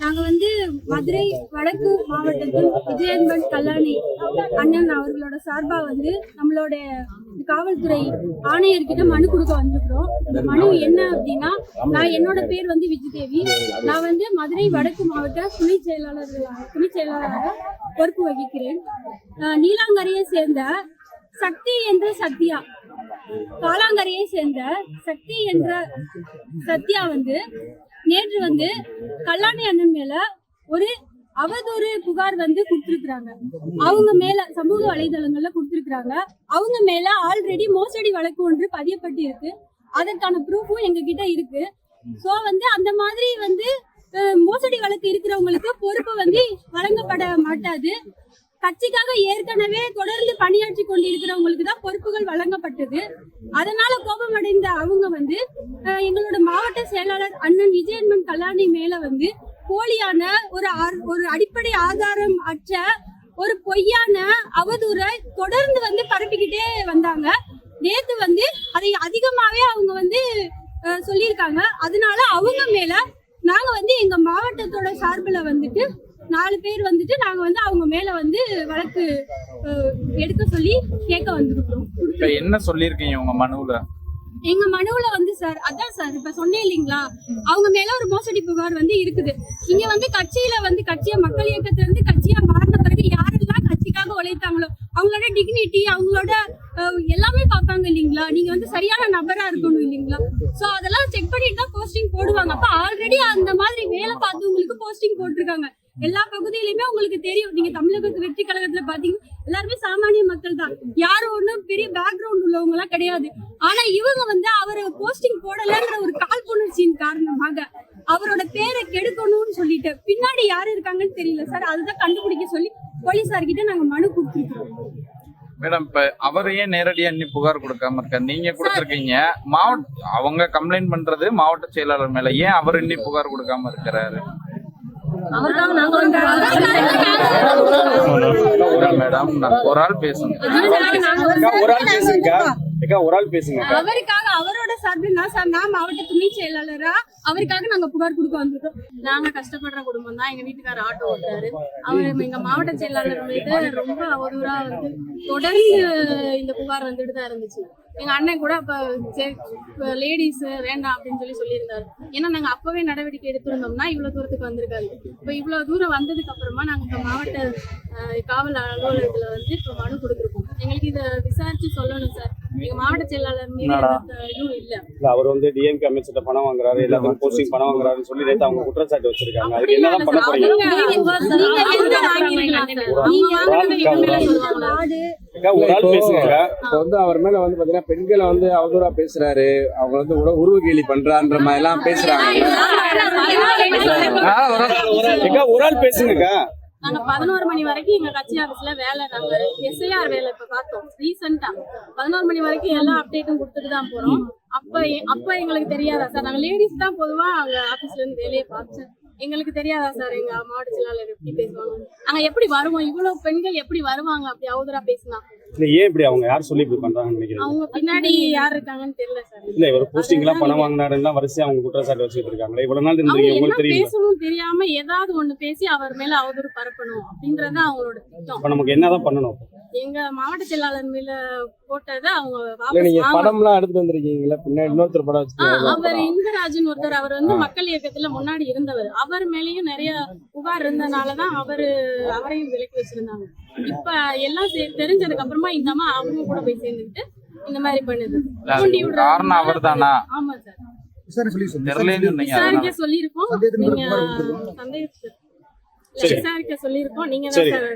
நாங்கள் வந்து மதுரை வடக்கு மாவட்டத்தில் விஜயன்பன் கல்லாணி அண்ணன் அவர்களோட சார்பாக வந்து நம்மளோட காவல்துறை ஆணையர்கிட்ட மனு கொடுக்க வந்திருக்கிறோம். இந்த மனு என்ன அப்படின்னா, என்னோட பேர் வந்து விஜயதேவி. நான் வந்து மதுரை வடக்கு மாவட்ட துணை செயலாளராக பொறுப்பு வகிக்கிறேன். நீலாங்கரையை சேர்ந்த சக்தி என்ற சத்யா, காலாங்கரையை சேர்ந்த சக்தி என்ற சத்யா வந்து நேற்று வந்து கல்லாணி அண்ணன் மேல ஒரு அவதூறு புகார் வந்து கொடுத்திருக்கிறாங்க. அவங்க மேல சமூக வலைதளங்கள்ல கொடுத்திருக்கிறாங்க. அவங்க மேல ஆல்ரெடி மோசடி வழக்கு ஒன்று பதியப்பட்டு இருக்கு. அதற்கான ப்ரூஃபும் எங்க கிட்ட இருக்கு. சோ வந்து அந்த மாதிரி வந்து மோசடி வழக்கு இருக்கிறவங்களுக்கு பொறுப்பு வந்து வழங்கப்பட மாட்டாது. கட்சிக்காக ஏற்கனவே தொடர்ந்து பணியாற்றி கொண்டிருக்கிறவங்களுக்கு தான் பொறுப்புகள் வழங்கப்பட்டது. அதனால கோபமடைந்த அவங்க வந்து எங்களோட மாவட்ட செயலாளர் அண்ணன் விஜயன்பன் கல்லாணி மேல வந்து போலியான ஒரு அடிப்படை ஆதாரம் அற்ற ஒரு பொய்யான அவதூறை தொடர்ந்து வந்து பரப்பிக்கிட்டே வந்தாங்க. நேத்து வந்து அதை அதிகமாவே அவங்க வந்து சொல்லியிருக்காங்க. அதனால அவங்க மேல நாங்க வந்து எங்க மாவட்டத்தோட சார்பில் வந்துட்டு 4 பேர் வந்துட்டு நாங்க வந்து அவங்க மேல வந்து வழக்கு எடுக்க சொல்லி கேட்க வந்திருக்கோம். என்ன சொல்லிருக்கீங்க உங்க மனுவுல? எங்க மனுவுல வந்து சார், அதான் சார் இப்ப சொன்னேன் இல்லீங்களா, அவங்க மேல ஒரு மோசடி புகார் வந்து இருக்குது. இங்க வந்து கட்சியில வந்து கட்சியா மக்கள் இயக்கத்துல இருந்து கட்சியா மாறின பிறகு யாரெல்லாம் கட்சிக்காக உழைத்தாங்களோ அவங்களோட டிக்னிட்டி, அவங்களோட எல்லாமே பார்ப்பாங்க இல்லீங்களா. நீங்க வந்து சரியான நபரா இருக்கணும் இல்லீங்களா. சோ அதெல்லாம் செக் பண்ணிட்டு தான் போஸ்டிங் போடுவாங்க. அப்ப ஆல்ரெடி அந்த மாதிரி வேலை பார்த்தவங்களுக்கு போஸ்டிங் போட்டிருக்காங்க. எல்லா பகுதியிலுமே உங்களுக்கு தெரியும். நீங்க தமிழக வெற்றி கழகத்துல பாத்தீங்கன்னா எல்லாருமே சாமானிய மக்கள் தான். யாரும் ஒன்னும் பெரிய பேக்ரவுண்ட் உள்ளவங்க எல்லாம் கிடையாது. ஆனா இவங்க வந்து அவரை போஸ்டிங் போடலங்கிற ஒரு காழ்ப்புணர்ச்சியின் காரணமாக அவரோட பேரை கெடுக்கணும்னு சொல்லிட்டு பின்னாடி யாரு இருக்காங்கன்னு தெரியல சார். அதுதான் கண்டுபிடிக்க சொல்லி போலீசார்கிட்ட நாங்க மனு கொடுத்துருக்கோம். மேடம், இப்ப அவரையே நேரடியா இன்னும் புகார் கொடுக்காம இருக்க நீங்க கொடுத்திருக்கீங்க. அவங்க கம்ப்ளைண்ட் பண்றது மாவட்ட செயலாளர் மேல, ஏன் அவர் இன்னும் புகார் கொடுக்காம இருக்கிறாரு? மேடம், ஒரு ஆள் பேசுங்க. அவருக்காக அவரோட சார்பில் தான் சார், நான் மாவட்ட துணை செயலாளரா அவருக்காக நாங்க புகார் கொடுக்க வந்திருக்கோம். நாங்க கஷ்டப்படுற குடும்பம் தான். எங்க வீட்டுக்காரர் ஆட்டோ ஓட்டுறாரு. அவரு எங்க மாவட்ட செயலாளர் மீது ரொம்ப அவதூறா வந்து தொடர்ந்து இந்த புகார் வந்துட்டு தான் இருந்துச்சு. எங்க அண்ணன் கூட அப்ப லேடிஸ் வேண்டாம் அப்படின்னு சொல்லியிருந்தாரு. ஏன்னா நாங்க அப்பவே நடவடிக்கை எடுத்திருந்தோம்னா இவ்வளவு தூரத்துக்கு வந்திருக்காரு. இப்ப இவ்வளவு தூரம் வந்ததுக்கு அப்புறமா நாங்க இப்ப மாவட்ட காவல் அலுவலகத்துல வந்து இப்ப மனு கொடுத்துருக்கோம். எங்களுக்கு இதை விசாரிச்சு சொல்லணும் சார். எங்க மாவட்ட செயலாளர் மீது இதுவும் இல்ல. அவர் வந்து டிஎம்கே அமைச்சர்கிட்ட பணம் வாங்குறாரு, எல்லாத்துக்கும் போஸ்டிங் பணம் வாங்குறாருன்னு சொல்லி நேத்து அவங்க குற்றச்சாட்டு வச்சிருக்காங்க. அதுக்கு என்னதான் பண்ண போறீங்க? ஒரு ஆள் பேசுங்க. வந்து அவர் மேல வந்து பாத்தீங்கன்னா பெண்களை வந்து அவதூறா பேசுறாரு, அவங்க வந்து உருவ கேலி பண்றான்ற மாதிரி எல்லாம் பேசுறாங்க. ஒரு ஆள் பேசுங்கக்கா. நாங்க 11 மணி வரைக்கும் எங்க கட்சி ஆபீஸ்ல வேலை, நாங்க SIR வேலை இப்ப பார்த்தோம் ரீசெண்டா. 11 மணி வரைக்கும் எல்லா அப்டேட்டும் கொடுத்துட்டு தான் போறோம். அப்ப எங்களுக்கு தெரியாதா சார்? நாங்க லேடிஸ் தான் பொதுவா அங்க ஆபீஸ்ல இருந்து வேலையை பார்த்தோம். எங்களுக்கு தெரியாதா சார் எங்க மாவட்ட செயலாளர் எப்படி பேசுவாங்க? அங்க எப்படி வருவோம்? இவ்வளவு பெண்கள் எப்படி வருவாங்க அப்படி அவதூறா பேசினா? ஏன் இப்படி அவங்க யார் சொல்லி இப்படி பண்றாங்கன்னு நினைக்கிறீங்க? அவங்க பின்னாடி யார் இருக்காங்கன்னு தெரியல சார். இல்ல, இவர் போஸ்டிங் எல்லாம் பணம் வாங்கினாருன்னா வரிசையா அவங்க குற்றச்சாட்டு வச்சுட்டு இருக்காங்க. இவ்வளவு நாள் இருந்தீங்க, உங்களுக்கு தெரியும். பேசணும் தெரியாம ஏதாவது ஒண்ணு பேசி அவர் மேல அவதூறு பரப்பணும் அப்படின்றது அவங்களோட திட்டம். இப்ப நமக்கு என்னதான் பண்ணணும்? எங்க மாவட்ட செயலாளர் மேல போட்டதை அவங்க படம் எல்லாம் எடுத்து வந்திருக்கீங்களா? பின்னாடி இன்னொருத்தர் படம் வச்சு அவர் இந்திராஜன் ஒருத்தர், அவர் வந்து மக்கள் இயக்கத்துல முன்னாடி இருந்தவர். அவர் மேலயும் நிறைய புகார் இருந்தனாலதான் அவரையும் விலக்கி வச்சிருந்தாங்க. இப்ப எல்லாம் தெரிஞ்சதுக்கு அப்புறமா இந்த அம்மா அவங்க கூட போய் சேர்ந்துட்டு இந்த மாதிரி பண்ணுது. காரணம் அவர் தானா? ஆமா சார், விசாரிக்க சொல்லியிருக்கோம். நீங்க சந்தேகத்தை விசாரிக்க சொல்லியிருக்கோம். நீங்க தான் சார்